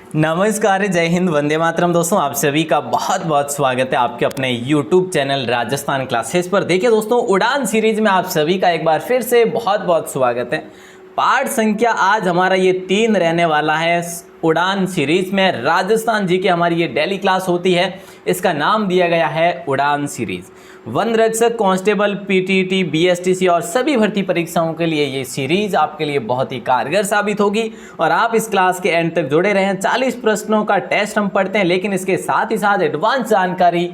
नमस्कार, जय हिंद, वंदे मातरम। दोस्तों, आप सभी का बहुत बहुत स्वागत है आपके अपने YouTube चैनल राजस्थान क्लासेस पर। देखिए दोस्तों, उड़ान सीरीज में आप सभी का एक बार फिर से बहुत बहुत स्वागत है। पाठ संख्या आज हमारा ये 3 रहने वाला है। उड़ान सीरीज में राजस्थान जी की हमारी ये डेली क्लास होती है। इसका नाम दिया गया है उड़ान सीरीज। वन रक्षक, कांस्टेबल, पीटीटी, बीएसटीसी और सभी भर्ती परीक्षाओं के लिए ये सीरीज आपके लिए बहुत ही कारगर साबित होगी और आप इस क्लास के एंड तक जुड़े रहें। 40 प्रश्नों का टेस्ट हम पढ़ते हैं, लेकिन इसके साथ ही साथ एडवांस जानकारी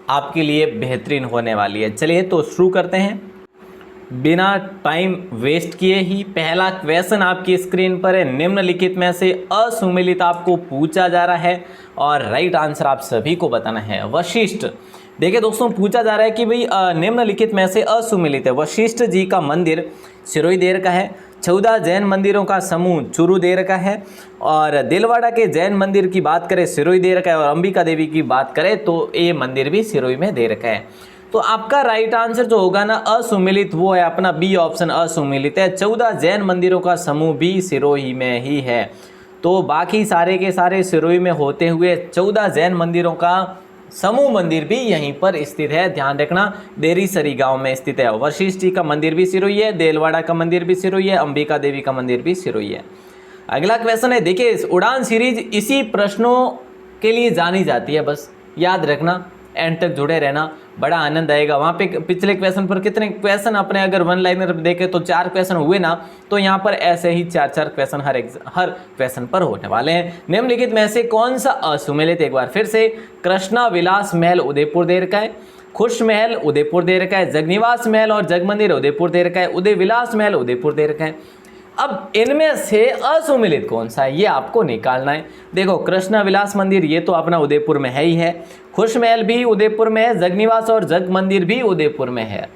आपके लिए बेहतरीन होने वाली है। चलिए तो शुरू करते हैं बिना टाइम वेस्ट किए ही। पहला क्वेश्चन आपकी स्क्रीन पर है। निम्नलिखित में से असुमेलित आपको पूछा जा रहा है और राइट आंसर आप सभी को बताना है। वशिष्ठ, देखिए दोस्तों, पूछा जा रहा है कि भाई निम्नलिखित में से असुमेलित है। वशिष्ठ जी का मंदिर सिरोही देर का है। 14 जैन मंदिरों का समूह चूरू देर का है। और दिलवाड़ा के जैन मंदिर की बात करें सिरोही देर का है, और अंबिका देवी की बात करें तो ये मंदिर भी सिरोही में देर का है। तो आपका राइट आंसर जो होगा ना असुमेलित, वो है अपना बी ऑप्शन, असुमेलित है। 14 जैन मंदिरों का समूह भी सिरोही में ही है। तो बाकी सारे के सारे सिरोही में होते हुए 14 जैन मंदिरों का समूह मंदिर भी यहीं पर स्थित है। ध्यान रखना, देरीसरी गांव में स्थित है। वशिष्ठ जी का मंदिर भी सिरोही है, देलवाड़ा का मंदिर भी सिरोही है, अंबिका देवी का मंदिर भी सिरोही है। अगला क्वेश्चन है, देखिए उड़ान सीरीज इसी प्रश्नों के लिए जानी जाती है। बस याद रखना, एंड तक जुड़े रहना, बड़ा आनंद आएगा। वहाँ पे पिछले क्वेश्चन पर कितने क्वेश्चन अपने अगर वन लाइनर देखे तो 4 क्वेश्चन हुए ना, तो यहाँ पर ऐसे ही 4 क्वेश्चन हर क्वेश्चन पर होने वाले हैं। निम्नलिखित में से कौन सा असुमेलित, एक बार फिर से, कृष्णा विलास महल उदयपुर देर का है, खुश महल उदयपुर देर का है, जगनिवास महल और जगमंदिर उदयपुर देर का है, उदय विलास महल उदयपुर देर का है। अब इनमें से असुमेलित कौन सा है ये आपको निकालना है। देखो, कृष्णा विलास मंदिर ये तो अपना उदयपुर में है ही है, खुश महल भी उदयपुर में है, जगनिवास और जग मंदिर भी उदयपुर में है।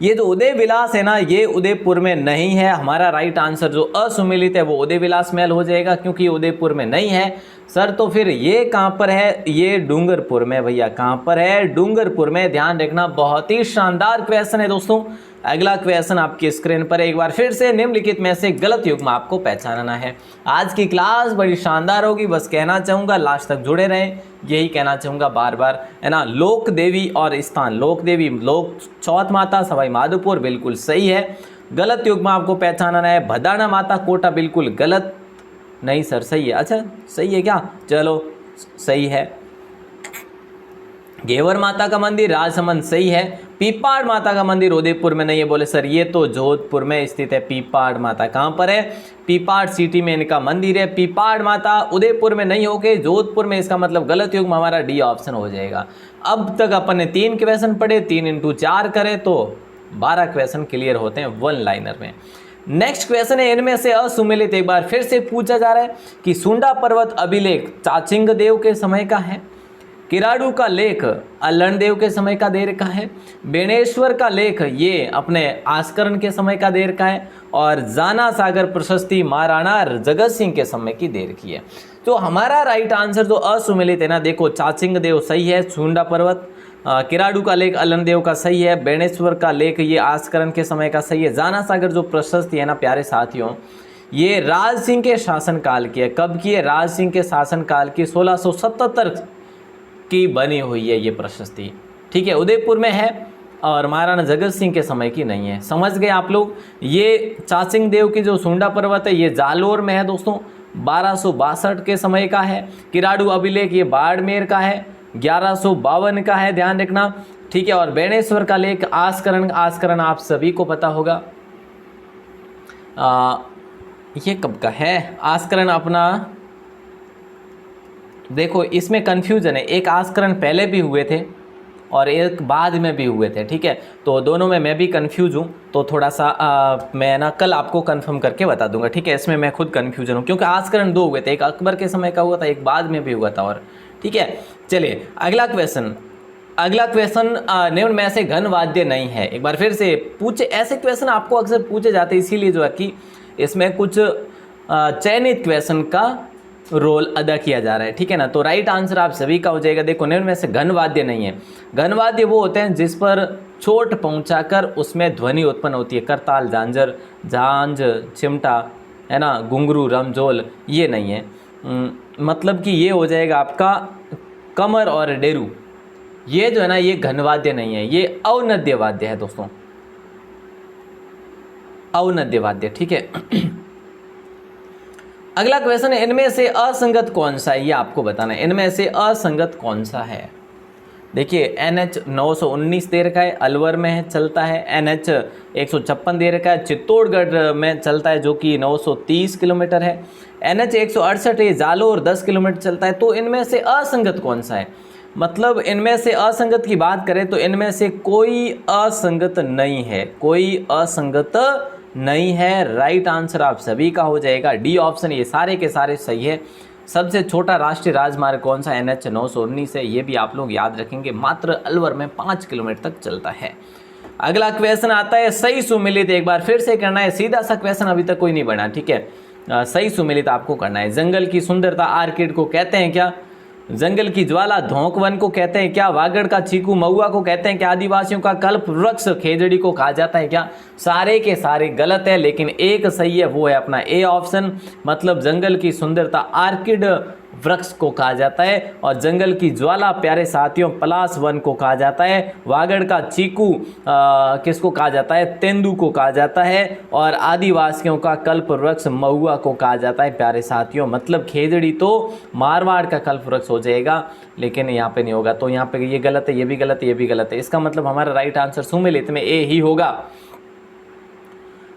ये जो उदय विलास है ना, ये उदयपुर में नहीं है। हमारा राइट आंसर जो असुमेलित है वो उदय विलास महल हो जाएगा, क्योंकि उदयपुर में नहीं है। सर तो फिर ये कहाँ पर है? ये डूंगरपुर में। भैया कहाँ पर है? डूंगरपुर में। ध्यान रखना, बहुत ही शानदार क्वेश्चन है दोस्तों। अगला क्वेश्चन आपकी स्क्रीन पर एक बार फिर से, निम्नलिखित में से गलत युग्म आपको पहचानना है। आज की क्लास बड़ी शानदार होगी, बस कहना चाहूँगा लास्ट तक जुड़े रहें, यही कहना चाहूँगा बार बार, है ना। लोक देवी और स्थान, लोक देवी लोक चौथ माता सवाई माधोपुर बिल्कुल सही है। गलत युग्म आपको पहचानना है। भदाना माता कोटा बिल्कुल गलत, नहीं सर सही है। अच्छा सही है क्या? चलो सही है। घेवर माता का मंदिर राजसमंद सही है। पीपाड़ माता का मंदिर उदयपुर में नहीं है। बोले सर ये तो जोधपुर में स्थित है। पीपाड़ माता कहाँ पर है? पीपाड़ सिटी में इनका मंदिर है। पीपाड़ माता उदयपुर में नहीं होके जोधपुर में, इसका मतलब गलत युग्म हमारा डी ऑप्शन हो जाएगा। अब तक अपन ने 3 क्वेश्चन पढ़े, 3 × 4 करें तो 12 क्वेश्चन क्लियर होते हैं वन लाइनर में। नेक्स्ट क्वेश्चन है, इनमें से असुमेलित एक बार फिर से पूछा जा रहा है कि सुंडा पर्वत अभिलेख चाचिंग देव के समय का है, किराड़ू का लेख अल्लण देव के समय का देर का है, बेणेश्वर का लेख ये अपने आस्करण के समय का देर का है, और जाना सागर प्रशस्ति महाराणा जगत सिंह के समय की देर की है। तो हमारा राइट आंसर जो असुमेलित है ना, देखो चाचिंग देव सही है, सुंडा पर्वत, किराड़ू का लेख अल्लण देव का सही है, बेणेश्वर का लेख ये आस्करण के समय का सही है। जाना सागर जो प्रशस्ति है ना प्यारे साथियों, ये राज सिंह के शासनकाल की है। कब की है? राज सिंह के शासनकाल की, 1677 की बनी हुई है ये प्रशस्ति। ठीक है, उदयपुर में है और महाराणा जगत सिंह के समय की नहीं है। समझ गए आप लोग? ये चाचिंग देव की जो सुंडा पर्वत है ये जालोर में है दोस्तों, 1262 के समय का है। किराड़ू अभिलेख ये बाड़मेर का है, 1152 का है, ध्यान रखना। ठीक है, और बेणेश्वर का लेख आस्करण, आस्करण आप सभी को पता होगा। ये कब का है आस्करण अपना? देखो इसमें कन्फ्यूजन है, एक आस्करण पहले भी हुए थे और एक बाद में भी हुए थे। ठीक है, तो दोनों में मैं भी कंफ्यूज हूँ, तो थोड़ा सा मैं ना कल आपको कंफर्म करके बता दूंगा। ठीक है, इसमें मैं खुद कंफ्यूजन हूँ, क्योंकि आस्करण 2 हुए थे, एक अकबर के समय का हुआ था, एक बाद में भी हुआ था। और ठीक है, चलिए अगला क्वेश्चन। अगला क्वेश्चन, निम्न में से घन वाद्य नहीं है। एक बार फिर से पूछे, ऐसे क्वेश्चन आपको अक्सर पूछे जाते हैं, इसीलिए जो है कि इसमें कुछ चयनित क्वेश्चन का रोल अदा किया जा रहा है। ठीक है ना, तो राइट आंसर आप सभी का हो जाएगा। देखो निम्न में से घन वाद्य नहीं है। घन वाद्य वो होते हैं जिस पर चोट पहुंचाकर उसमें ध्वनि उत्पन्न होती है। करताल, झांझर, झांझ, चिमटा, है ना, घुंघरू, रमझोल, ये नहीं है। मतलब कि ये हो जाएगा आपका कमर और डेरू। ये जो है ना, ये घनवाद्य नहीं है, ये अवनद्य वाद्य है दोस्तों, अवनद्य वाद्य, ठीक है। अगला क्वेश्चन है, इनमें से असंगत कौन सा है, ये आपको बताना है, इनमें से असंगत कौन सा है। देखिए NH 919 दे रखा है, अलवर में है, चलता है। NH 156 दे रखा है, चित्तौड़गढ़ में चलता है, जो कि 930 किलोमीटर है। NH 168 ये जालोर 10 किलोमीटर चलता है। तो इनमें से असंगत कौन सा है, मतलब इनमें से असंगत की बात करें तो इनमें से कोई असंगत नहीं है, कोई असंगत नहीं है। राइट आंसर आप सभी का हो जाएगा डी ऑप्शन, ये सारे के सारे सही है। सबसे छोटा राष्ट्रीय राजमार्ग कौन सा, NH 919 है, ये भी आप लोग याद रखेंगे, मात्र अलवर में 5 किलोमीटर तक चलता है। अगला क्वेश्चन आता है, सही सुमेलित एक बार फिर से करना है, सीधा सा क्वेश्चन, अभी तक कोई नहीं बना, ठीक है। सही सुमेलित आपको करना है। जंगल की सुंदरता आर्किड को कहते हैं क्या, जंगल की ज्वाला धौंक वन को कहते हैं क्या, वागड़ का चीकू महुआ को कहते हैं क्या, आदिवासियों का कल्प वृक्ष खेजड़ी को कहा जाता है क्या। सारे के सारे गलत है, लेकिन एक सही है, वो है अपना ए ऑप्शन, मतलब जंगल की सुंदरता आर्किड वृक्ष को कहा जाता है, और जंगल की ज्वाला प्यारे साथियों पलाश वन को कहा जाता है। वागड़ का चीकू किसको कहा जाता है, तेंदू को कहा जाता है, और आदिवासियों का कल्प वृक्ष महुआ को कहा जाता है प्यारे साथियों। मतलब खेजड़ी तो मारवाड़ का कल्प वृक्ष हो जाएगा, लेकिन यहाँ पे नहीं होगा, तो यहाँ पे ये गलत है, ये भी गलत है, ये भी गलत है। इसका मतलब हमारा राइट आंसर सुमेलित में ए ही होगा।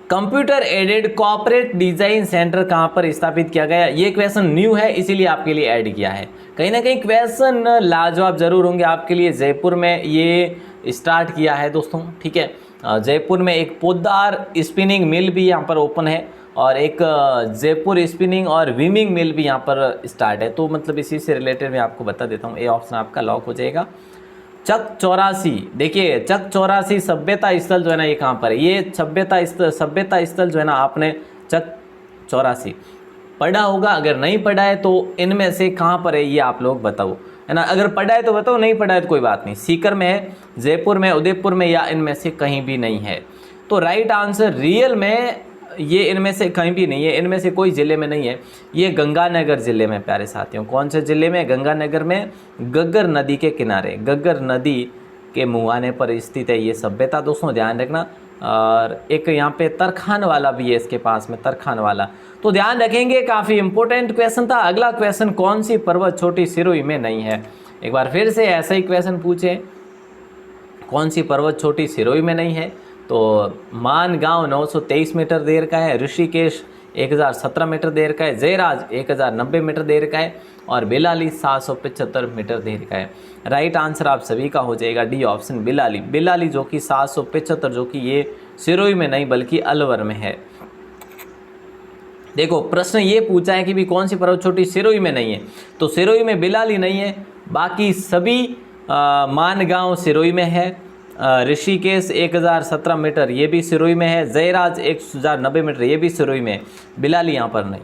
Computer aided corporate design centre कहां पर स्थापित किया गया, ये क्वेश्चन न्यू है, इसीलिए आपके लिए ऐड किया है। कहीं ना कहीं क्वेश्चन लाजवाब जरूर होंगे आपके लिए। जयपुर में ये स्टार्ट किया है दोस्तों, ठीक है। जयपुर में एक पोद्दार स्पिनिंग मिल भी यहाँ पर ओपन है, और एक जयपुर स्पिनिंग और वीविंग मिल भी यहाँ पर स्टार्ट है। तो मतलब इसी से रिलेटेड मैं आपको बता देता हूँ, ए ऑप्शन आपका लॉक हो जाएगा। चक 84, देखिए चक 84 सभ्यता स्थल जो है ना, ये कहाँ पर है, ये सभ्यता स्थल जो है ना, आपने चक 84 पढ़ा होगा, अगर नहीं पढ़ा है तो इनमें से कहाँ पर है ये आप लोग बताओ, है ना। अगर पढ़ा है तो बताओ, नहीं पढ़ा है तो कोई बात नहीं। सीकर में है, जयपुर में, उदयपुर में, या इनमें से कहीं भी नहीं है। तो राइट आंसर रियल में ये इनमें से कहीं भी नहीं है, इनमें से कोई ज़िले में नहीं है। ये गंगानगर ज़िले में प्यारे साथियों, कौन से ज़िले में, गंगानगर में, गग्गर नदी के किनारे, गग्गर नदी के मुहाने पर स्थित है ये सभ्यता दोस्तों, ध्यान रखना। और एक यहाँ पे तरखान वाला भी है इसके पास में, तरखान वाला, तो ध्यान रखेंगे, काफ़ी इंपॉर्टेंट क्वेश्चन था। अगला क्वेश्चन, कौन सी पर्वत छोटी सिरोही में नहीं है, एक बार फिर से ऐसा ही क्वेश्चन पूछे, कौन सी पर्वत छोटी सिरोही में नहीं है। तो मानगांव 923 मीटर देर का है, ऋषिकेश 1017 मीटर देर का है, जयराज 1090 मीटर देर का है, और बिलाली 775 मीटर देर का है। राइट आंसर आप सभी का हो जाएगा डी ऑप्शन, बिलाली। बिलाली जो कि 775, जो कि ये सिरोही में नहीं बल्कि अलवर में है। देखो प्रश्न ये पूछा है कि भी कौन सी पर्वत छोटी सिरोही में नहीं है, तो सिरोही में बिलाली नहीं है, बाकी सभी मानगांव सिरोही में है, ऋषिकेश 1017 मीटर ये भी सिरोही में है, जयराज 1090 मीटर ये भी सिरोही में, बिलाली यहाँ पर नहीं।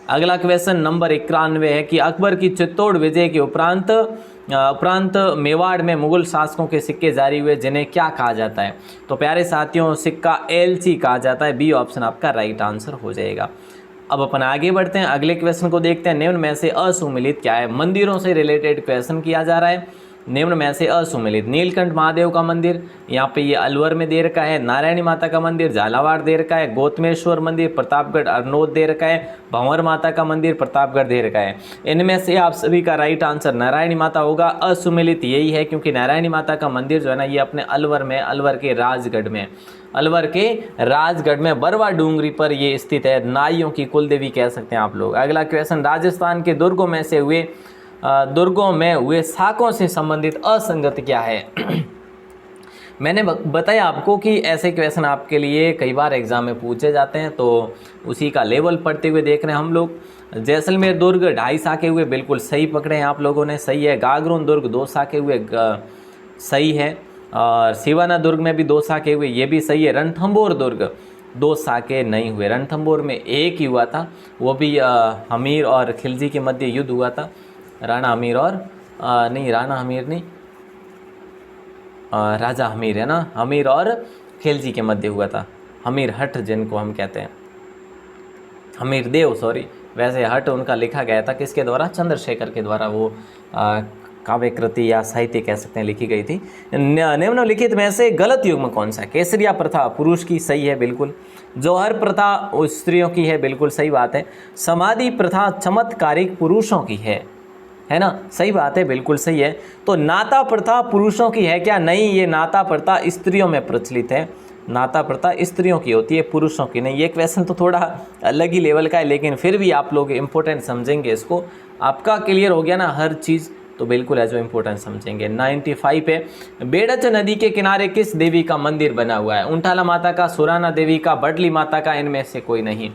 अगला क्वेश्चन नंबर 91 है कि अकबर की चित्तौड़ विजय के उपरांत मेवाड़ में मुगल शासकों के सिक्के जारी हुए, जिन्हें क्या कहा जाता है। तो प्यारे साथियों, सिक्का एलची कहा जाता है, बी ऑप्शन आपका राइट आंसर हो जाएगा। अब अपन आगे बढ़ते हैं, अगले क्वेश्चन को देखते हैं। निम्न में से असुमेलित क्या है, मंदिरों से रिलेटेड क्वेश्चन किया जा रहा है। निम्न में से असुमेलित, नीलकंठ महादेव का मंदिर, यहाँ पे ये अलवर में दे रखा है, नारायणी माता का मंदिर झालावाड़ दे रखा है, गौतमेश्वर मंदिर प्रतापगढ़ अरनोद दे रखा है, भंवर माता का मंदिर प्रतापगढ़ दे रखा है। इनमें से आप सभी का राइट आंसर नारायणी माता होगा। असुमेलित यही है, क्योंकि नारायणी माता का मंदिर जो है ना, ये अपने अलवर में, अलवर के राजगढ़ में, अलवर के राजगढ़ में बरवा डूंगरी पर ये स्थित है, नाइयों की कुलदेवी कह सकते हैं आप लोग। अगला क्वेश्चन, राजस्थान के दुर्गों में हुए साकों से संबंधित असंगत क्या है। मैंने बताया आपको कि ऐसे क्वेश्चन आपके लिए कई बार एग्जाम में पूछे जाते हैं, तो उसी का लेवल पढ़ते हुए देख रहे हैं हम लोग। जैसलमेर दुर्ग 2.5 साके हुए, बिल्कुल सही पकड़े हैं आप लोगों ने, सही है। गागरोन दुर्ग 2 साके हुए, सही है। और सिवाना दुर्ग में भी 2 साके हुए, ये भी सही है। रणथंभौर दुर्ग 2 साके नहीं हुए, रणथंभौर में एक ही हुआ था, वो भी हमीर और खिलजी के मध्य युद्ध हुआ था। राणा हमीर और राणा हमीर नहीं, राजा हमीर है ना, हमीर और खिलजी के मध्य हुआ था, हमीर हट जिनको हम कहते हैं। हमीरदेव सॉरी, वैसे हट उनका लिखा गया था किसके द्वारा, चंद्रशेखर के द्वारा वो काव्य कृति या साहित्य कह सकते हैं लिखी गई थी। निम्नलिखित में से गलत युग्म कौन सा है? केसरिया प्रथा पुरुष की, सही है बिल्कुल। जौहर प्रथा स्त्रियों की है, बिल्कुल सही बात है। समाधि प्रथा चमत्कारिक पुरुषों की है ना, सही बात है, बिल्कुल सही है। तो नाता प्रथा पुरुषों की है क्या? नहीं, ये नाता प्रथा स्त्रियों में प्रचलित है। नाता प्रथा स्त्रियों की होती है, पुरुषों की नहीं। ये क्वेश्चन तो थोड़ा अलग ही लेवल का है, लेकिन फिर भी आप लोग इम्पोर्टेंट समझेंगे इसको। आपका क्लियर हो गया ना हर चीज़, तो बिल्कुल है जो इम्पोर्टेंट समझेंगे। 95 पे बेड़च नदी के किनारे किस देवी का मंदिर बना हुआ है? उंटाला माता का, सुराना देवी का, बडली माता का, इनमें से कोई नहीं।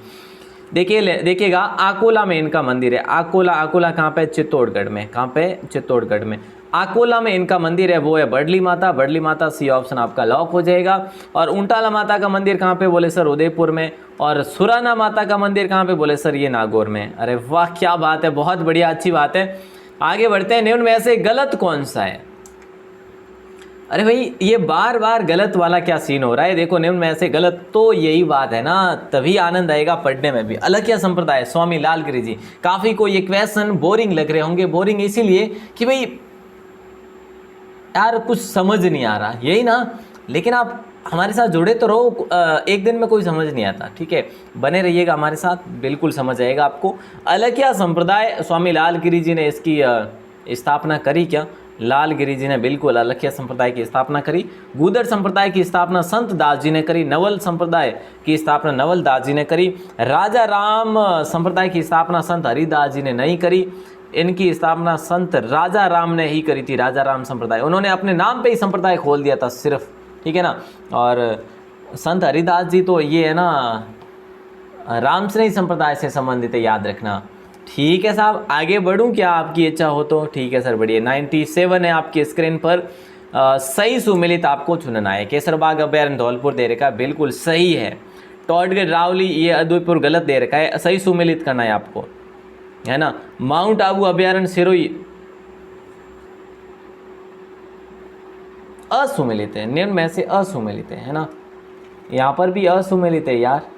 देखिएगा आकोला में इनका मंदिर है। आकोला कहाँ पे? चित्तौड़गढ़ में। कहाँ पे? चित्तौड़गढ़ में। आकोला में इनका मंदिर है, वो है बडली माता। सी ऑप्शन आपका लॉक हो जाएगा। और उंटाला माता का मंदिर कहाँ पे? बोले सर उदयपुर में। और सुराना माता का मंदिर कहाँ पे? बोले सर ये नागौर में। अरे वाह, क्या बात है, बहुत बढ़िया, अच्छी बात है। आगे बढ़ते हैं। निम्न में से गलत कौन सा है? अरे भाई ये बार बार गलत वाला क्या सीन हो रहा है? देखो निम्न में से गलत, तो यही बात है ना, तभी आनंद आएगा पढ़ने में भी। अलखिया संप्रदाय, स्वामी लालगिरी जी। काफी को ये क्वेश्चन बोरिंग लग रहे होंगे। बोरिंग इसीलिए कि भाई यार कुछ समझ नहीं आ रहा, यही ना। लेकिन आप हमारे साथ जुड़े तो रहो, एक दिन में कोई समझ नहीं आता, ठीक है, बने रहिएगा हमारे साथ, बिल्कुल समझ आएगा आपको। अलखिया संप्रदाय स्वामी लालगिरी जी ने इसकी स्थापना करी क्या? लालगिरी जी ने बिल्कुल अलखिया संप्रदाय की स्थापना करी। गूदड़ संप्रदाय की स्थापना संत दास जी ने करी। नवल संप्रदाय की स्थापना नवल दास जी ने करी। राजा राम संप्रदाय की स्थापना संत हरिदास जी ने नहीं करी। इनकी स्थापना संत राजा राम ने ही करी थी। राजा राम संप्रदाय, उन्होंने अपने नाम पे ही संप्रदाय खोल दिया था सिर्फ, ठीक है ना। और संत हरिदास जी तो ये है ना रामश्रेणी संप्रदाय से संबंधित है, याद रखना। ठीक है साहब, आगे बढ़ूं क्या? आपकी इच्छा हो तो। ठीक है सर, बढ़िया। 97 है आपकी स्क्रीन पर। सही सुमेलित आपको चुनना है। केसरबाग अभ्यारण्य धौलपुर दे रखा है, बिल्कुल सही है। टॉडगढ़ रावली ये उदयपुर गलत दे रखा है, सही सुमेलित करना है आपको, है ना। माउंट आबू अभ्यारण्य सिरोही असुमेलित है। निम्न में से असुमेलित है ना, यहाँ पर भी असुमेलित है यार,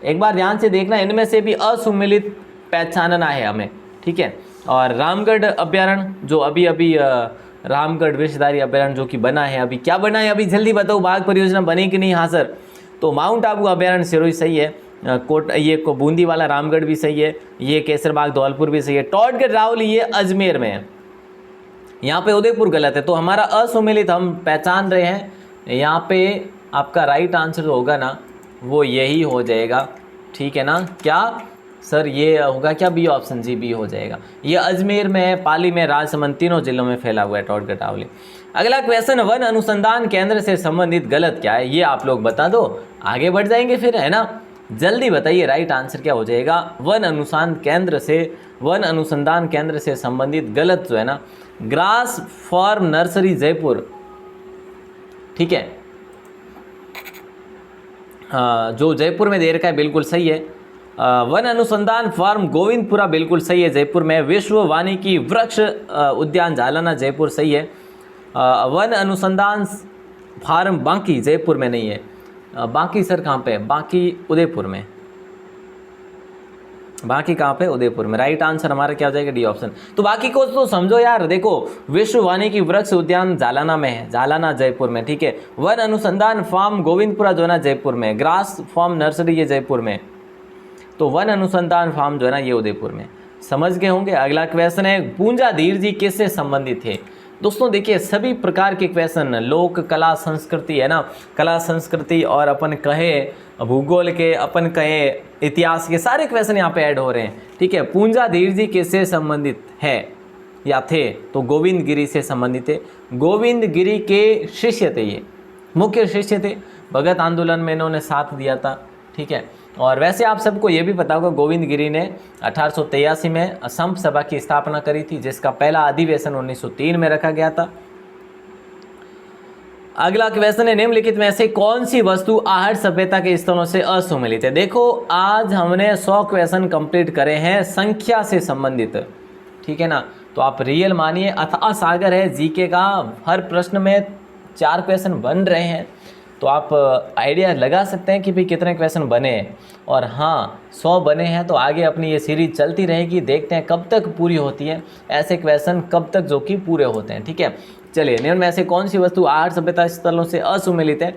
एक बार ध्यान से देखना। इनमें से भी असुमेलित पहचानना है हमें, ठीक है। और रामगढ़ अभ्यारण्य जो अभी रामगढ़ विषधारी अभ्यारण्य जो कि बना है, अभी क्या बना है, अभी जल्दी बताओ, बाघ परियोजना बनी कि नहीं? हाँ सर, तो माउंट आबू अभ्यारण्य सिरोही सही है। ये बूंदी वाला रामगढ़ भी सही है। ये केसरबाग धौलपुर भी सही है। टॉडगढ़ रावली ये अजमेर में है। यहाँ पे उदयपुर गलत है, तो हमारा असुमेलित हम पहचान रहे हैं। यहाँ पे आपका राइट आंसर होगा ना वो यही हो जाएगा, ठीक है ना। क्या सर ये होगा क्या? बी ऑप्शन, जी बी हो जाएगा। ये अजमेर में, पाली में, राजसमंद तीनों जिलों में फैला हुआ है टॉडगढ़ रावली। अगला क्वेश्चन, वन अनुसंधान केंद्र से संबंधित गलत क्या है? ये आप लोग बता दो, आगे बढ़ जाएंगे फिर, है ना। जल्दी बताइए राइट आंसर क्या हो जाएगा। वन अनुसंधान केंद्र से संबंधित गलत जो है ना, ग्रास फार्म नर्सरी जयपुर, ठीक है, जो जयपुर में दे रखा है बिल्कुल सही है। वन अनुसंधान फार्म गोविंदपुरा बिल्कुल सही है जयपुर में। विश्व वानिकी वृक्ष उद्यान झालाना जयपुर सही है। वन अनुसंधान फार्म बांकी जयपुर में नहीं है। बांकी सर कहाँ पे? बांकी उदयपुर में। बाकी कहाँ पे? उदयपुर में। राइट आंसर हमारा क्या हो जाएगा? D option. तो बाकी को तो समझो यार, देखो विश्व वानिकी वृक्ष उद्यान झालाना में है, झालाना जयपुर में, ठीक है। वन अनुसंधान फार्म गोविंदपुरा जो है ना जयपुर में। ग्रास फार्म नर्सरी ये जयपुर में, तो वन अनुसंधान फार्म जो है ना ये उदयपुर में। समझ गए होंगे। अगला क्वेश्चन है, पूंजाधीर जी किससे संबंधित थे? दोस्तों देखिए सभी प्रकार के क्वेश्चन, लोक कला संस्कृति है ना, कला संस्कृति और अपन कहे भूगोल के, अपन कहे इतिहास के, सारे क्वेश्चन यहाँ पे ऐड हो रहे हैं, ठीक है। पूंजाधीर जी किससे संबंधित है या थे? तो गोविंद गिरी से संबंधित थे। गोविंद गिरी के शिष्य थे, ये मुख्य शिष्य थे। भगत आंदोलन में इन्होंने साथ दिया था, ठीक है। और वैसे आप सबको ये भी पता होगा गोविंद गिरी ने 1883 में असम सभा की स्थापना करी थी, जिसका पहला अधिवेशन 1903 में रखा गया था। अगला क्वेश्चन है, निम्नलिखित में से कौन सी वस्तु आहट सभ्यता के स्थलों से असुमेलित है? देखो आज हमने 100 क्वेश्चन कंप्लीट करे हैं संख्या से संबंधित, ठीक है ना। तो आप रियल मानिए, अथाह सागर है जीके का, हर प्रश्न में 4 क्वेश्चन बन रहे हैं, तो आप आइडिया लगा सकते हैं कि भाई कितने क्वेश्चन बने हैं। और हाँ 100 बने हैं तो आगे अपनी ये सीरीज चलती रहेगी, देखते हैं कब तक पूरी होती है ऐसे क्वेश्चन, कब तक जो कि पूरे होते हैं। ठीक है, चलिए निम्न में से कौन सी वस्तु 8 सभ्यता स्थलों से असुमेलित है?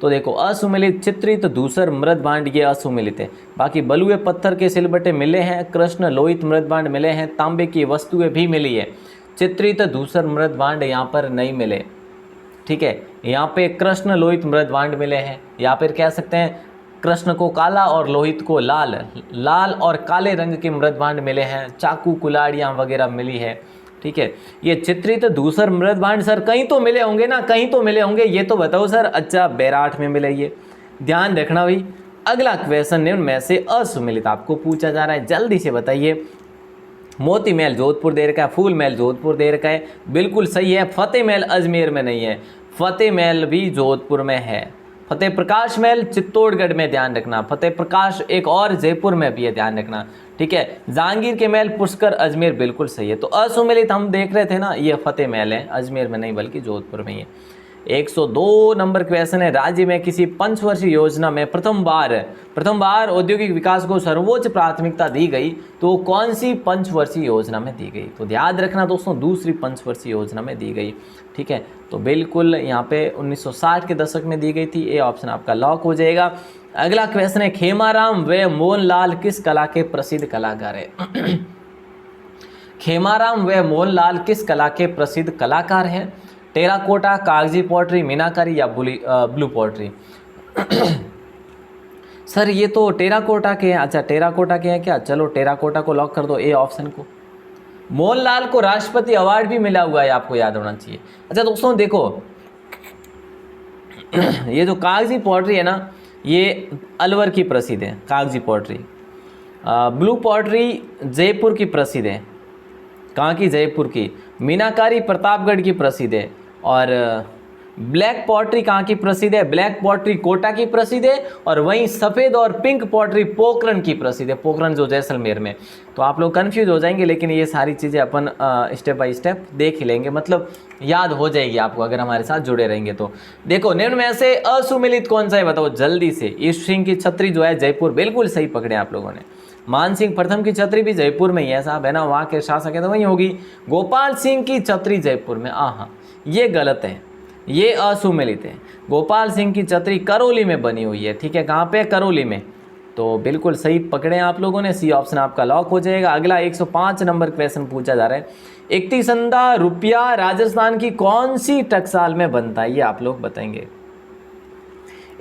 तो देखो असुमेलित चित्रित धूसर मृद भांड ये असुमेलित है। बाकी बलुए पत्थर के सिलबट्टे मिले हैं, कृष्ण लोहित मृद भांड मिले हैं, तांबे की वस्तुएं भी मिली है। चित्रित धूसर मृद भांड यहाँ पर नहीं मिले। ठीक है, यहाँ पे कृष्ण लोहित मृद भांड मिले हैं, या फिर कह सकते हैं कृष्ण को काला और लोहित को लाल, लाल और काले रंग के मृद भांड मिले हैं। चाकू कुल्हाड़ियाँ वगैरह मिली है। ठीक है, ये चित्रित धूसर मृद भांड सर कहीं तो मिले होंगे ना, कहीं तो मिले होंगे, ये तो बताओ सर। अच्छा बैराठ में मिले, ये ध्यान रखना भाई। अगला क्वेश्चन निम्न में से असुमेलित आपको पूछा जा रहा है, जल्दी से बताइए। मोती महल जोधपुर दे रखा है, फूल महल जोधपुर दे रखा है, बिल्कुल सही है। फतेह महल अजमेर में नहीं है, फतेह महल भी जोधपुर में है। फतेह प्रकाश महल चित्तौड़गढ़ में, ध्यान रखना। फतेह प्रकाश एक और जयपुर में भी है, ध्यान रखना। ठीक है, जहांगीर के महल पुष्कर अजमेर, बिल्कुल सही है। तो असुमेलित हम देख रहे थे ना, ये फतेह महल है, अजमेर में नहीं बल्कि जोधपुर में ही है। 102 नंबर क्वेश्चन है, राज्य में किसी पंचवर्षीय योजना में प्रथम बार औद्योगिक विकास को सर्वोच्च प्राथमिकता दी गई, तो कौन सी पंचवर्षीय योजना में दी गई? तो ध्यान रखना दोस्तों, दूसरी पंचवर्षीय योजना में दी गई। ठीक है, तो बिल्कुल यहाँ पे 1960 के दशक में दी गई थी, ये ऑप्शन आपका लॉक हो जाएगा। अगला क्वेश्चन है, खेमाराम व मोहनलाल किस कला के प्रसिद्ध कलाकार है? खेमाराम व मोहनलाल किस कला के प्रसिद्ध कलाकार हैं? टेराकोटा, कागजी पॉटरी, मीनाकारी या ब्लू पॉटरी? सर ये तो टेराकोटा के हैं। अच्छा टेराकोटा के हैं क्या? चलो टेराकोटा को लॉक कर दो, ए ऑप्शन को। मोहनलाल को राष्ट्रपति अवार्ड भी मिला हुआ है, आपको याद होना चाहिए। अच्छा दोस्तों देखो ये जो कागजी पॉटरी है ना, ये अलवर की प्रसिद्ध है कागजी पॉटरी। ब्लू पॉटरी जयपुर की प्रसिद्ध है, कहाँ की? जयपुर की। मीनाकारी प्रतापगढ़ की प्रसिद्ध है। और ब्लैक पॉटरी कहाँ की प्रसिद्ध है? ब्लैक पॉटरी कोटा की प्रसिद्ध है। और वहीं सफ़ेद और पिंक पॉटरी पोखरण की प्रसिद्ध है, पोखरण जो जैसलमेर में। तो आप लोग कंफ्यूज हो जाएंगे, लेकिन ये सारी चीज़ें अपन स्टेप बाय स्टेप देख ही लेंगे, मतलब याद हो जाएगी आपको अगर हमारे साथ जुड़े रहेंगे तो। देखो निम्न में से असुमेलित कौन सा है बताओ जल्दी से। ईस्ट सिंह की छतरी जो है जयपुर, बिल्कुल सही पकड़े आप लोगों ने। मान सिंह प्रथम की छतरी भी जयपुर में ही है साहब, है ना, वहाँ के शासक है तो वहीं होगी। गोपाल सिंह की छतरी जयपुर में, हाँ ये गलत है, ये असुमेलित है। गोपाल सिंह की छतरी करौली में बनी हुई है। ठीक है, कहाँ पे? करौली में। तो बिल्कुल सही पकड़े आप लोगों ने, सी ऑप्शन आपका लॉक हो जाएगा। अगला 105 नंबर क्वेश्चन पूछा जा रहा है, इकतीसंदा रुपया राजस्थान की कौन सी टकसाल में बनता है? ये आप लोग बताएंगे।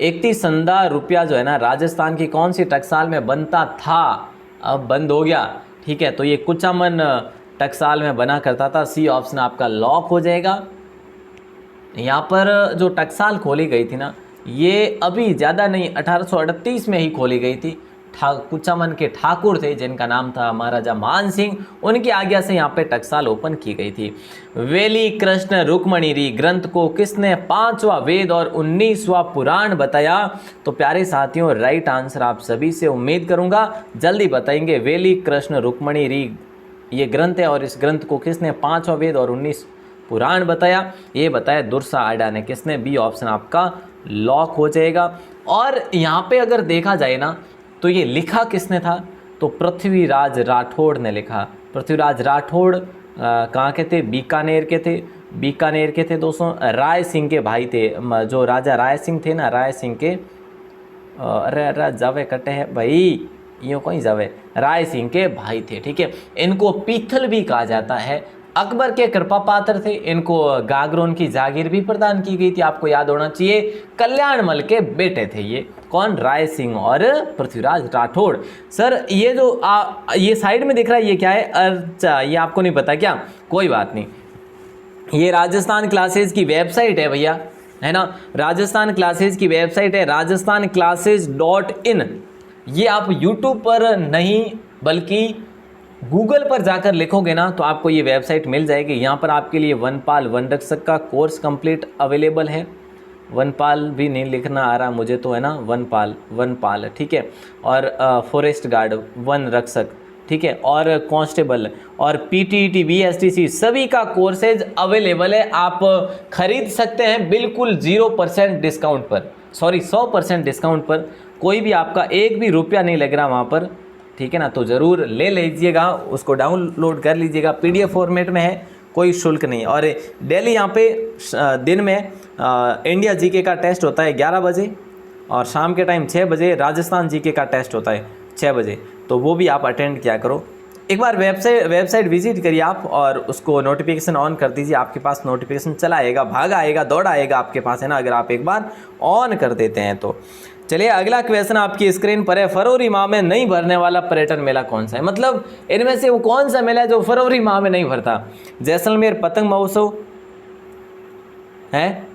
इकतीसंदा रुपया जो है ना, राजस्थान की कौन सी टकसाल में बनता था, अब बंद हो गया। ठीक है, तो ये कुचामन टकसाल में बना करता था, सी ऑप्शन आपका लॉक हो जाएगा। यहाँ पर जो टकसाल खोली गई थी ना, ये अभी ज़्यादा नहीं 1838 में ही खोली गई थी। कुचामन के ठाकुर थे जिनका नाम था महाराजा मान सिंह, उनकी आज्ञा से यहाँ पे टकसाल ओपन की गई थी। वेली कृष्ण रुक्मणी री ग्रंथ को किसने 5वां वेद और 19वां पुराण बताया? तो प्यारे साथियों राइट आंसर आप सभी से उम्मीद करूंगा जल्दी बताएंगे। वेली कृष्ण रुक्मणी री ये ग्रंथ है, और इस ग्रंथ को किसने 5वां वेद और 19 पुराण बताया? ये बताया दुर्सा आडा ने। किसने? बी ऑप्शन आपका लॉक हो जाएगा। और यहाँ पे अगर देखा जाए ना, तो ये लिखा किसने था? तो पृथ्वीराज राठौड़ ने लिखा। पृथ्वीराज राठौड़ कहाँ के थे? बीकानेर के थे। बीकानेर के थे दोस्तों, राय सिंह के भाई थे। जो राजा राय सिंह थे ना, राय सिंह के अरे जावे कटे हैं भाई, यूँ कोई जावे, राय सिंह के भाई थे। ठीक है, इनको पीथल भी कहा जाता है। अकबर के कृपा पात्र थे, इनको गागरोन की जागीर भी प्रदान की गई थी, आपको याद होना चाहिए। कल्याणमल के बेटे थे ये, कौन? राय सिंह और पृथ्वीराज राठौड़। सर ये जो ये साइड में दिख रहा है ये क्या है? अच्छा ये आपको नहीं पता क्या? कोई बात नहीं, ये राजस्थान क्लासेज की वेबसाइट है भैया, है ना। राजस्थान क्लासेज की वेबसाइट है rajasthanclasses.in। ये आप यूट्यूब पर नहीं बल्कि गूगल पर जाकर लिखोगे ना तो आपको ये वेबसाइट मिल जाएगी। यहाँ पर आपके लिए वनपाल वन रक्षक का कोर्स कंप्लीट अवेलेबल है। वनपाल भी नहीं लिखना आ रहा मुझे तो, है ना, वनपाल ठीक है। और फॉरेस्ट गार्ड, वन रक्षक, ठीक है, और कांस्टेबल और पीटीटी बीएसटीसी सभी का कोर्सेज अवेलेबल है। आप खरीद सकते हैं बिल्कुल 0% डिस्काउंट पर। सॉरी 100% डिस्काउंट पर कोई भी आपका एक भी रुपया नहीं लग रहा वहाँ पर, ठीक है ना। तो ज़रूर ले लीजिएगा, उसको डाउनलोड कर लीजिएगा, PDF फॉर्मेट में है, कोई शुल्क नहीं। और डेली यहाँ पे दिन में इंडिया जीके का टेस्ट होता है 11 बजे और शाम के टाइम 6 बजे राजस्थान जीके का टेस्ट होता है 6 बजे, तो वो भी आप अटेंड किया करो। एक बार वेबसाइट विजिट करिए आप और उसको नोटिफिकेशन ऑन कर दीजिए, आपके पास नोटिफिकेशन चला आएगा, भागा आएगा, दौड़ा आएगा आपके पास, है ना, अगर आप एक बार ऑन कर देते हैं तो। चलिए अगला क्वेश्चन आपकी स्क्रीन पर है, फरवरी माह में नहीं भरने वाला पर्यटन मेला कौन सा है? मतलब इनमें से वो कौन सा मेला है जो फरवरी माह में नहीं भरता? जैसलमेर पतंग महोत्सव है?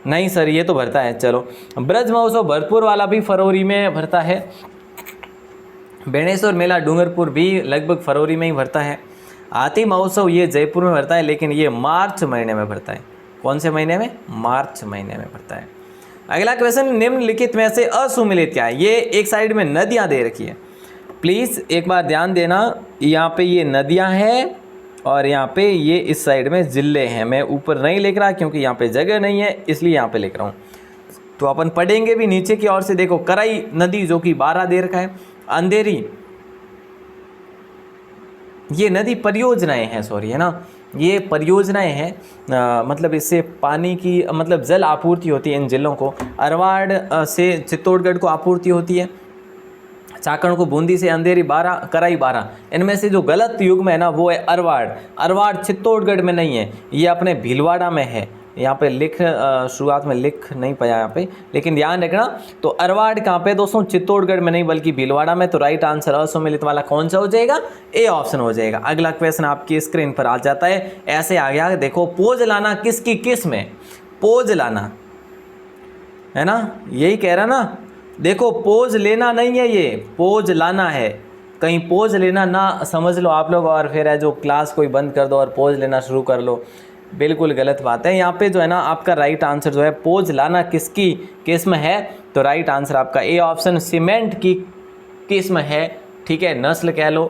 नहीं सर, ये तो भरता है। चलो, ब्रज महोत्सव भरतपुर वाला भी फरवरी में भरता है। बेणेश्वर मेला डूंगरपुर भी लगभग फरवरी में ही भरता है। हाथी महोत्सव ये जयपुर में भरता है, लेकिन ये मार्च महीने में भरता है। कौन से महीने में? मार्च महीने में भरता है। अगला क्वेश्चन, निम्नलिखित में से असुमिलित क्या है? ये एक साइड में नदियाँ दे रखी है, प्लीज़ एक बार ध्यान देना, यहाँ पे ये नदियाँ हैं और यहाँ पे ये इस साइड में जिले हैं। मैं ऊपर नहीं लिख रहा क्योंकि यहाँ पे जगह नहीं है, इसलिए यहाँ पे लिख रहा हूँ। तो अपन पढ़ेंगे भी नीचे की ओर से। देखो, कराई नदी जो कि 12 दे रखा है, अंधेरी ये नदी परियोजनाएं हैं, सॉरी, है ना, ये परियोजनाएं हैं, मतलब इससे पानी की मतलब जल आपूर्ति होती है इन जिलों को। अरवाड़ से चित्तौड़गढ़ को आपूर्ति होती है, चाकण को बूंदी से, अंधेरी 12, कराई 12। इनमें से जो गलत युग्म है ना वो है अरवाड़। अरवाड़ चित्तौड़गढ़ में नहीं है, ये अपने भीलवाड़ा में है। यहाँ पे शुरुआत में लिख नहीं पाया यहाँ पे, लेकिन ध्यान रखना। तो अरवाड़ कहाँ पे दोस्तों? चित्तौड़गढ़ में नहीं बल्कि भीलवाड़ा में। तो राइट आंसर असुमिलित वाला कौन सा हो जाएगा? ए ऑप्शन हो जाएगा। अगला क्वेश्चन आपकी स्क्रीन पर आ जाता है, ऐसे आ गया, देखो, पोज लाना किसकी किस में? पोज लाना, है ना, यही कह रहा ना। देखो, पोज लेना नहीं है, ये पोज लाना है। कहीं पोज लेना ना समझ लो आप लोग और फिर है जो क्लास कोई बंद कर दो और पोज लेना शुरू कर लो, बिल्कुल गलत बात है। यहाँ पे जो है ना आपका राइट आंसर जो है पोज लाना किसकी किस्म है? तो राइट आंसर आपका ए ऑप्शन सीमेंट की किस्म है, ठीक है। नस्ल कह लो,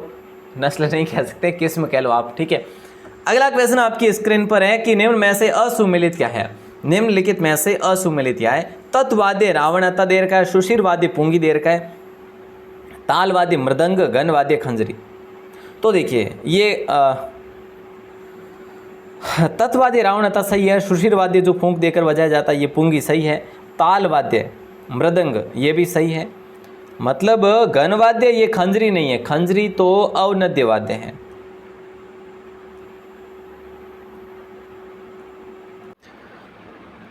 नस्ल नहीं कह सकते, किस्म कह लो आप, ठीक है। अगला क्वेश्चन आपकी स्क्रीन पर है कि निम्न में से असुमिलित क्या है? निम्नलिखित में से असुमिलित क्या है? तत्वाद्य रावणता दे रखा है, सुशिरवाद्य पुंगी दे रखा है, तालवाद्य मृदंग, घनवाद्य खंजरी। तो देखिए ये तत्वाद्य रावणता सही है, सुशिरवाद्य जो फूंक देकर बजाया जाता है ये पुंगी सही है, तालवाद्य मृदंग ये भी सही है, मतलब घनवाद्य ये खंजरी नहीं है, खंजरी तो अवनद्य वाद्य है।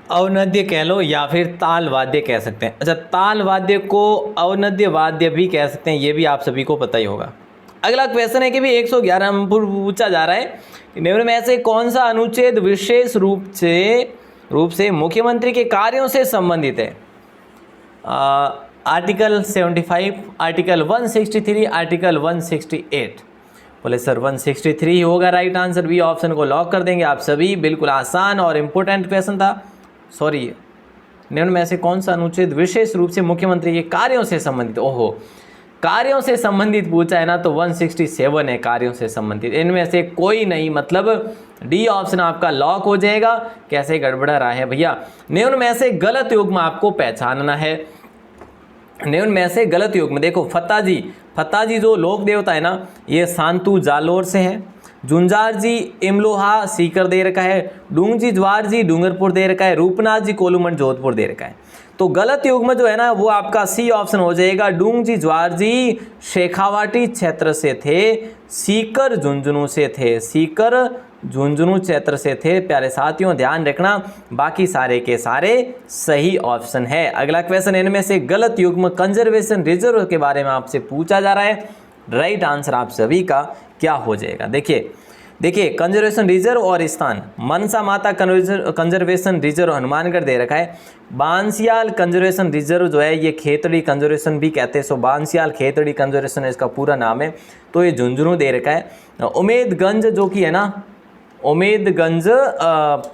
अवनद्य कह लो या फिर ताल वाद्य कह सकते हैं। अच्छा, ताल वाद्य को अवनद्य वाद्य भी कह सकते हैं, ये भी आप सभी को पता ही होगा। अगला क्वेश्चन है कि भी 111 में पूछा जा रहा है, निम्न में से कौन सा अनुच्छेद विशेष रूप से मुख्यमंत्री के कार्यों से संबंधित है? Article 75, article 163, article 168। बोले सर 163 होगा राइट आंसर, बी ऑप्शन को लॉक कर देंगे आप सभी। बिल्कुल आसान और इम्पोर्टेंट क्वेश्चन था। सॉरी, निम्न में से कौन सा अनुच्छेद विशेष रूप से मुख्यमंत्री के कार्यों से संबंधित? ओहो, कार्यों से संबंधित पूछा है ना, तो 167 है कार्यों से संबंधित। इनमें से कोई नहीं, मतलब डी ऑप्शन आपका लॉक हो जाएगा। कैसे गड़बड़ा रहा है भैया? निम्न में से गलत युग्म आपको पहचानना है। निम्न में से गलत युग्म देखो, फत्ताजी जो लोक देवता है ना, ये सांतु जालोर से है। जुंजार जी इमलोहा सीकर दे रखा है। डूंगजी ज्वार जी डूंगरपुर दे रखा है। रूपनाथ जी कोलूमंड जोधपुर दे रखा है। तो गलत युग्म जो है ना वो आपका सी ऑप्शन हो जाएगा। डूंगजी ज्वार जी शेखावाटी क्षेत्र से थे, सीकर झुंझुनू से थे, सीकर झुंझुनू क्षेत्र से थे। प्यारे साथियों ध्यान रखना, बाकी सारे के सारे सही ऑप्शन है। अगला क्वेश्चन, इनमें से गलत युग्म कंजर्वेशन रिजर्व के बारे में आपसे पूछा जा रहा है। राइट आंसर आप सभी का क्या हो जाएगा? देखिए कंजर्वेशन रिजर्व और स्थान, मनसा माता कंजर्वेशन रिजर्व हनुमानगढ़ दे रखा है। बांसियाल कंजर्वेशन रिजर्व जो है ये खेतड़ी कंजर्वेशन भी कहते हैं, सो बांसियाल खेतड़ी कंजर्वेशन इसका पूरा नाम है, तो ये झुंझुनू दे रखा है। उमेदगंज जो कि है ना, उमेदगंज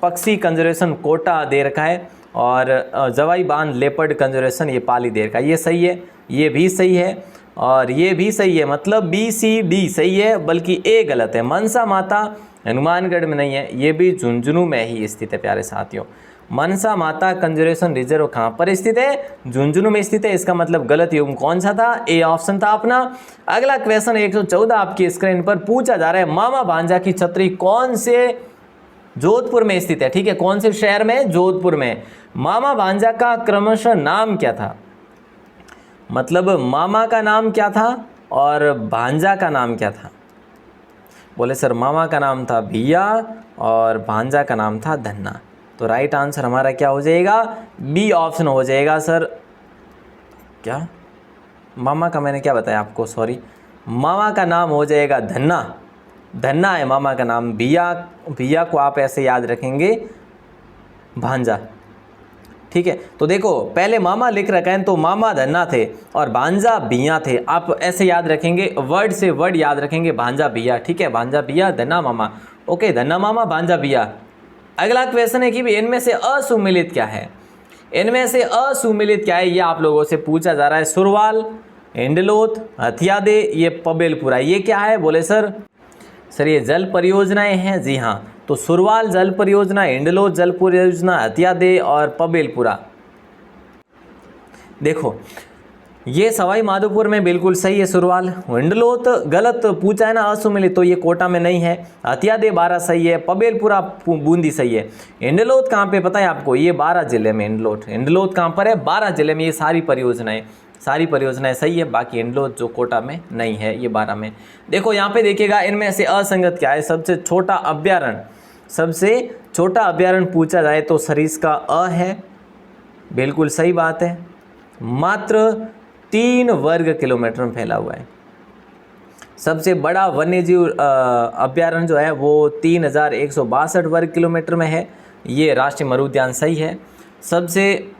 पक्षी कंजर्वेशन कोटा दे रखा है। और जवाई बांध लेपर्ड कंजर्वेशन ये पाली दे रखा है। ये सही है, ये भी सही है और ये भी सही है, मतलब बी सी डी सही है, बल्कि ए गलत है। मनसा माता हनुमानगढ़ में नहीं है, ये भी झुंझुनू में ही स्थित है प्यारे साथियों। मनसा माता कंजर्वेशन रिजर्व कहाँ पर स्थित है? झुंझुनू में स्थित है। इसका मतलब गलत युग्म कौन सा था? ए ऑप्शन था अपना। अगला क्वेश्चन 114 आपकी स्क्रीन पर पूछा जा रहा है, मामा भांजा की छतरी कौन से जोधपुर में स्थित है? ठीक है, कौन से शहर में? जोधपुर में। मामा भांजा का क्रमशः नाम क्या था? मतलब मामा का नाम क्या था और भांजा का नाम क्या था? बोले सर मामा का नाम था भैया और भांजा का नाम था धन्ना। तो राइट आंसर हमारा क्या हो जाएगा? बी ऑप्शन हो जाएगा सर। क्या मामा का मैंने क्या बताया आपको? सॉरी, मामा का नाम हो जाएगा धन्ना। धन्ना है मामा का नाम। भैया को आप ऐसे याद रखेंगे भांजा। ठीक है, तो देखो पहले मामा लिख रखा है तो मामा धन्ना थे और भांजा भैया थे। आप ऐसे याद रखेंगे, वर्ड से वर्ड याद रखेंगे, भांजा भैया। ठीक है, भांजा भैया धन्ना मामा। ओके, धन्ना मामा भांजा भैया। अगला क्वेश्चन है कि भी इनमें से असुमिलित क्या है? इनमें से असुमिलित क्या है, ये आप लोगों से पूछा जा रहा है। सुरवाल, इंडलोत, हथियादे, ये पबेलपुरा, ये क्या है? बोले सर ये जल परियोजनाएं हैं। जी हाँ, तो सुरवाल जल परियोजना, इंडलोत जल परियोजना, हथियादे और पबेलपुरा। देखो ये सवाई माधोपुर में बिल्कुल सही है सुरवाल। इंडलोत गलत पूछा है ना, असुमिलित, तो ये कोटा में नहीं है। हथियादे 12 सही है। पबेलपुरा बूंदी सही है। इंडलोत कहाँ पे पता है आपको? ये 12 जिले में। इंडलोत कहाँ पर है? 12 जिले में। ये सारी परियोजनाएं सही है, बाकी इंडलोत जो कोटा में नहीं है, ये 12 में। देखो यहाँ पे देखिएगा, इनमें से असंगत क्या है? सबसे छोटा अभ्यारण्य पूछा जाए तो सरीस का अ है, बिल्कुल सही बात है। मात्र 3 वर्ग किलोमीटर में फैला हुआ है। सबसे बड़ा वन्यजीव अभ्यारण्य जो है वो 3162 वर्ग किलोमीटर में है, ये राष्ट्रीय मरु उद्यान सही है। सबसे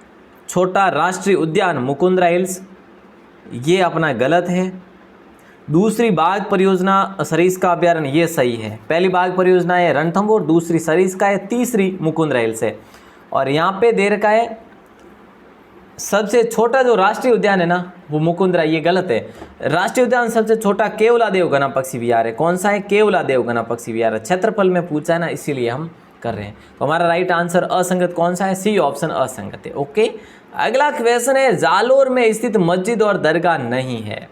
छोटा राष्ट्रीय उद्यान मुकुंदरा हिल्स, ये अपना गलत है। दूसरी बाघ परियोजना सरिस्का अभ्यारण्य, ये सही है। पहली बाघ परियोजना है रणथंभौर, दूसरी सरिस्का है, तीसरी मुकुंदरा हिल्स है। और यहाँ पे दे रखा है सबसे छोटा जो राष्ट्रीय उद्यान है ना वो मुकुंदरा, ये गलत है। राष्ट्रीय उद्यान सबसे छोटा केवलादेव घना पक्षी विहार है। कौन सा है? केवलादेव घना पक्षी विहार है। क्षेत्रफल में पूछा है ना, इसीलिए हम कर रहे हैं। तो हमारा राइट आंसर असंगत कौन सा है? सी ऑप्शन असंगत है। ओके, अगला क्वेश्चन है, जालोर में स्थित मस्जिद और दरगाह नहीं है।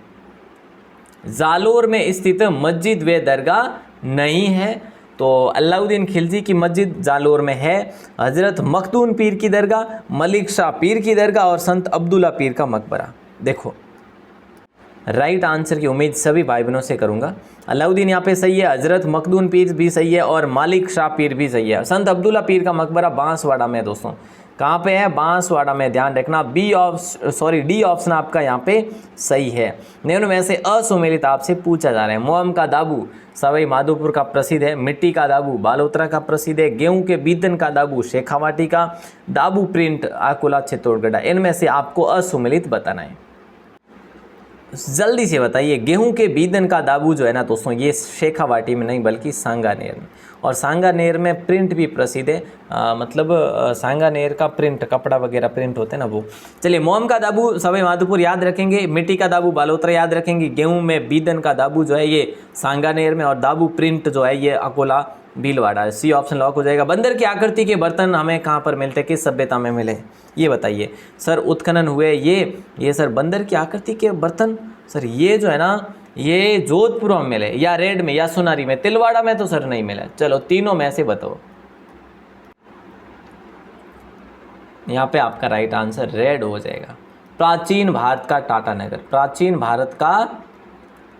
जालोर में स्थित मस्जिद व दरगाह नहीं है, तो अलाउद्दीन खिलजी की मस्जिद जालोर में है। हजरत मखदूम पीर की दरगाह, मलिक शाह पीर की दरगाह और संत अब्दुल्ला पीर का मकबरा। देखो राइट आंसर की उम्मीद सभी भाई बहनों से करूंगा। अलाउद्दीन यहाँ पे सही है, हजरत मखदूम पीर भी सही है और मालिक शाह पीर भी सही है। संत अब्दुल्ला पीर का मकबरा बांसवाड़ा में है दोस्तों। कहाँ पे है? बांसवाड़ा में, ध्यान रखना। डी ऑप्शन आपका यहाँ पे सही है। निम्न में से असुमेलित आपसे पूछा जा रहा है। मोहम का दाबू सवाई माधोपुर का प्रसिद्ध है। मिट्टी का दाबू बालोतरा का प्रसिद्ध है। गेहूं के बीदन का दाबू शेखावाटी का। दाबू प्रिंट अकोला चित्तौड़गढ़। इनमें से आपको असुमेलित बताना है। जल्दी से बताइए। गेहूं के बीदन का दाबू जो है ना दोस्तों, ये शेखावाटी में नहीं बल्कि सांगानेर में। और सांगानेर में प्रिंट भी प्रसिद्ध है, सांगानेर का प्रिंट, कपड़ा वगैरह प्रिंट होते हैं ना वो। चलिए, मोम का दाबू सवाई माधोपुर याद रखेंगे, मिट्टी का दाबू बालोतरा याद रखेंगे, गेहूं में बीदन का दाबू जो है ये सांगानेर में, और दाबू प्रिंट जो है ये Akola Bhilwara. C option lock हो जाएगा। बंदर की आकृति के बर्तन हमें कहाँ पर मिलते हैं, किस सभ्यता में मिले, ये बताइए सर। उत्खनन हुए ये सर बंदर की आकृति के बर्तन सर, ये जो है ना ये जोधपुर में मिले, या रेड में, या सोनारी में। तिलवाड़ा में तो सर नहीं मिला। चलो तीनों में से बताओ। यहाँ पे आपका राइट आंसर रेड हो जाएगा। प्राचीन भारत का टाटा नगर, प्राचीन भारत का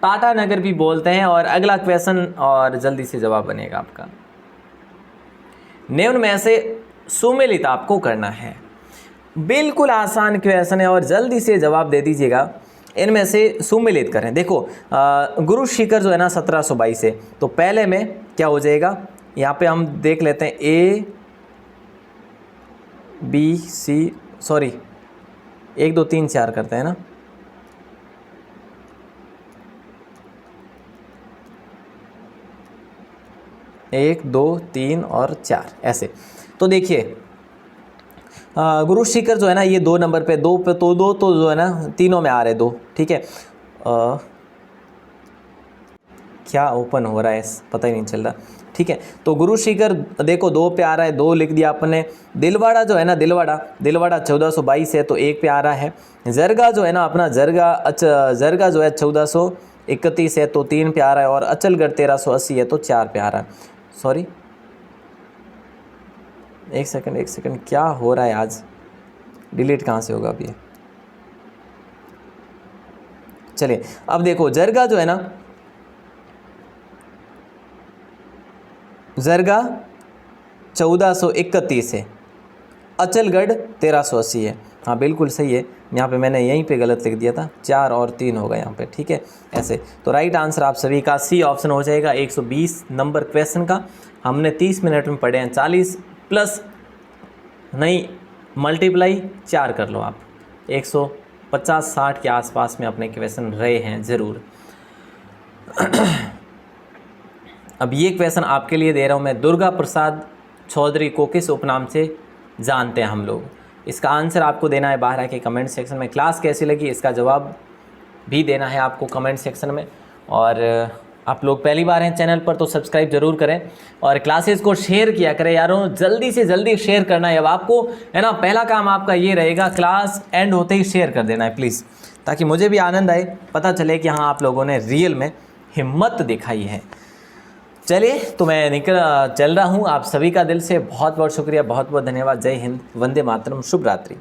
टाटा नगर भी बोलते हैं। और अगला क्वेश्चन और जल्दी से जवाब बनेगा आपका। निम्न में से सुमेलित आपको करना है। बिल्कुल आसान क्वेश्चन है और जल्दी से जवाब दे दीजिएगा। इनमें से सुमेलित करें। देखो गुरु शिखर जो है ना 1722 है, तो पहले में क्या हो जाएगा, यहाँ पे हम देख लेते हैं A B C, सॉरी 1 2 3 4 करते हैं ना। एक, 2, 3 और 4 ऐसे। तो देखिए गुरु शिखर जो है ना ये 2 नंबर पे, 2 पे तो 2 तो जो है ना तीनों में आ रहे 2, ठीक है। क्या ओपन हो रहा है पता ही नहीं चल रहा। ठीक है, तो गुरु शिखर देखो 2 पे आ रहा है, 2 लिख दिया आपने। दिलवाड़ा जो है ना, दिलवाड़ा 1422 है तो 1 पे आ रहा है। जरगा जो है ना अपना जरगा जो है 1431 है तो 3 पे आ रहा है। और अचलगढ़ 1380 है तो 4 पे आ रहा है। सॉरी, एक सेकंड, क्या हो रहा है आज, डिलीट कहाँ से होगा अभी। चलिए अब देखो, जरगा जो है ना, जरगा 1431 है, अचलगढ़ 1380 है। हाँ बिल्कुल सही है, यहाँ पे मैंने यहीं पे गलत लिख दिया था, 4 और 3 होगा यहाँ पे। ठीक है, ऐसे तो राइट आंसर आप सभी का सी ऑप्शन हो जाएगा। 120 नंबर क्वेश्चन का हमने 30 मिनट में पढ़े हैं। 40 प्लस नहीं, मल्टीप्लाई 4 कर लो आप, 150-60 के आसपास में अपने क्वेश्चन रहे हैं ज़रूर। अब ये क्वेश्चन आपके लिए दे रहा हूँ मैं। दुर्गा प्रसाद चौधरी को किस उपनाम से जानते हैं हम लोग? इसका आंसर आपको देना है बाहर आके कमेंट सेक्शन में। क्लास कैसी लगी इसका जवाब भी देना है आपको कमेंट सेक्शन में। और आप लोग पहली बार हैं चैनल पर तो सब्सक्राइब जरूर करें और क्लासेस को शेयर किया करें यारों, जल्दी से जल्दी शेयर करना है अब आपको, है ना। पहला काम आपका ये रहेगा, क्लास एंड होते ही शेयर कर देना है प्लीज़, ताकि मुझे भी आनंद आए, पता चले कि हाँ आप लोगों ने रियल में हिम्मत दिखाई है। चलिए तो मैं चल रहा हूँ। आप सभी का दिल से बहुत बहुत शुक्रिया, बहुत बहुत धन्यवाद। जय हिंद, वंदे मातरम, शुभ रात्रि।